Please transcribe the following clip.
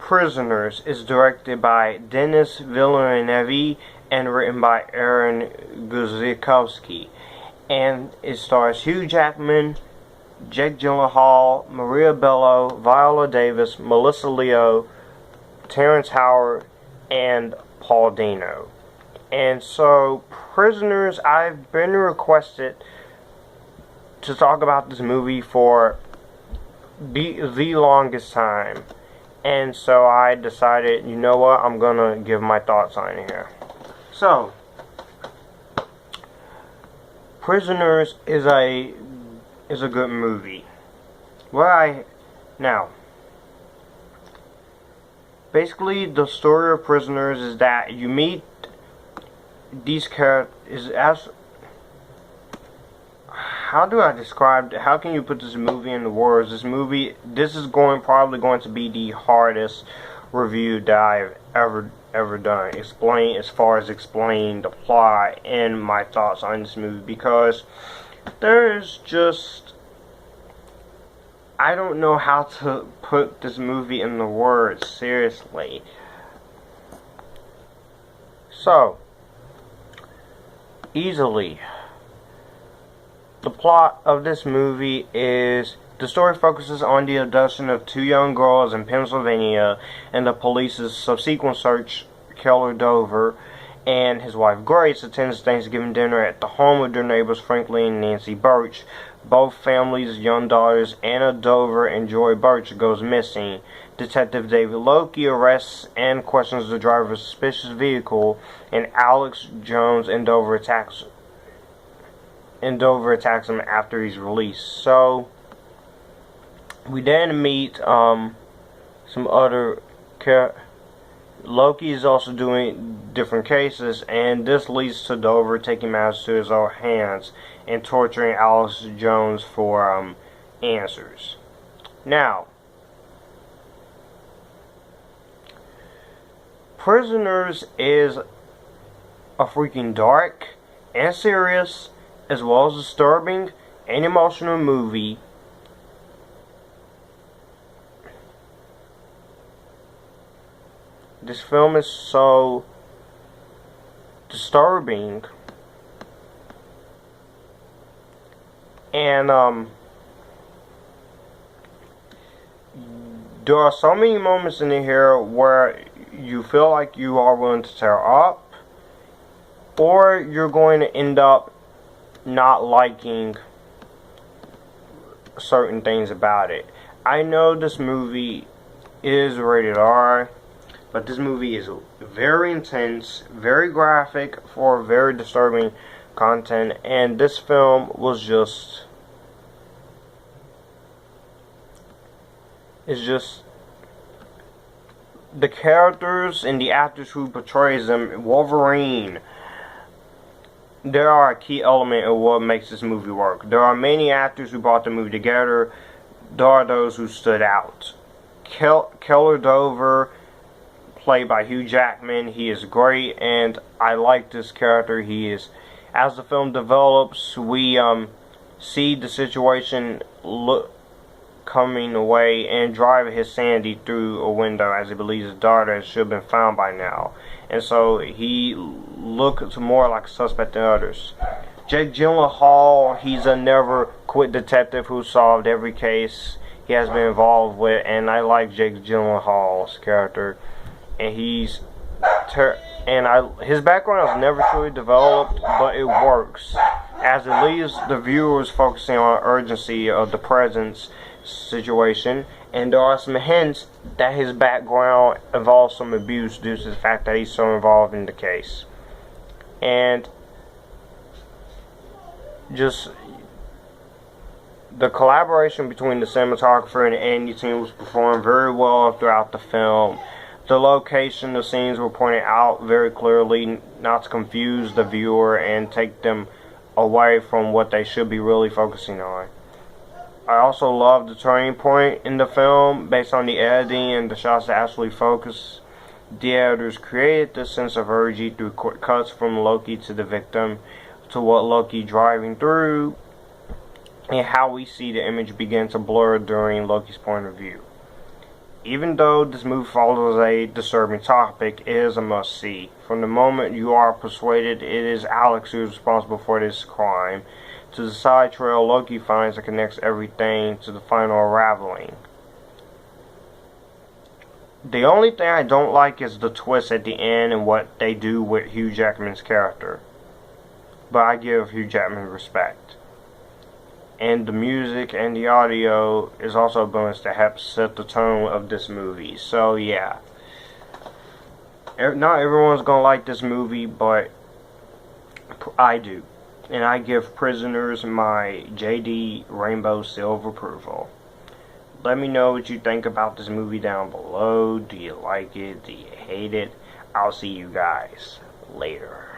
Prisoners is directed by Denis Villeneuve and written by Aaron Guzikowski, and it stars Hugh Jackman, Jake Gyllenhaal, Maria Bello, Viola Davis, Melissa Leo, Terrence Howard, and Paul Dano. And so, Prisoners, I've been requested to talk about this movie for the longest time. And so I decided, you know what, I'm gonna give my thoughts on it here. So, Prisoners is a good movie. Now, basically the story of Prisoners is that you meet these characters. How do I describe, how can you put this movie into words? This is probably going to be the hardest review that I've ever done. As far as explaining the plot and my thoughts on this movie, because there's just, I don't know how to put this movie in the words, seriously. So, easily, the plot of this movie is, the story focuses on the abduction of two young girls in Pennsylvania and the police's subsequent search. Keller Dover and his wife Grace attends Thanksgiving dinner at the home of their neighbors Franklin and Nancy Birch. Both families' young daughters, Anna Dover and Joy Birch, goes missing. Detective David Loki arrests and questions the driver of a suspicious vehicle, and Alex Jones and Dover attacks him after he's released. So we then meet some other characters. Loki is also doing different cases, and this leads to Dover taking matters to his own hands and torturing Alex Jones for answers. Now, Prisoners is a freaking dark and serious, as well as disturbing and emotional movie. This film is so disturbing, and there are so many moments in here where you feel like you are willing to tear up, or you're going to end up not liking certain things about it. I know this movie is rated R, but this movie is very intense, very graphic, for very disturbing content, and this film was just, the characters and the actors who portrays them. Wolverine, they are a key element of what makes this movie work. There are many actors who brought the movie together. There are those who stood out. Keller Dover, played by Hugh Jackman, he is great, and I like this character. He is, as the film develops, we see the situation coming away and drive his sanity through a window, as he believes his daughter should have been found by now, and so he looks more like a suspect than others. Jake Gyllenhaal, he's a never quit detective who solved every case he has been involved with, and I like Jake Gyllenhaal's character. And his background is never truly developed, but it works, as it leaves the viewers focusing on the urgency of the present situation, and there are some hints that his background involves some abuse due to the fact that he's so involved in the case. And just the collaboration between the cinematographer and the editing team was performed very well throughout the film. The location, the scenes were pointed out very clearly, not to confuse the viewer and take them away from what they should be really focusing on. I also love the turning point in the film based on the editing and the shots that actually focus. The editors created this sense of urgency through quick cuts from Loki to the victim, to what Loki driving through, and how we see the image begin to blur during Loki's point of view. Even though this movie follows a disturbing topic, it is a must-see. From the moment you are persuaded it is Alex who is responsible for this crime, to the side trail Loki finds that connects everything to the final unraveling. The only thing I don't like is the twist at the end and what they do with Hugh Jackman's character. But I give Hugh Jackman respect. And the music and the audio is also a bonus that helps set the tone of this movie. So yeah. Not everyone's gonna like this movie, but I do. And I give Prisoners my JD Rainbow Seal of approval. Let me know what you think about this movie down below. Do you like it? Do you hate it? I'll see you guys later.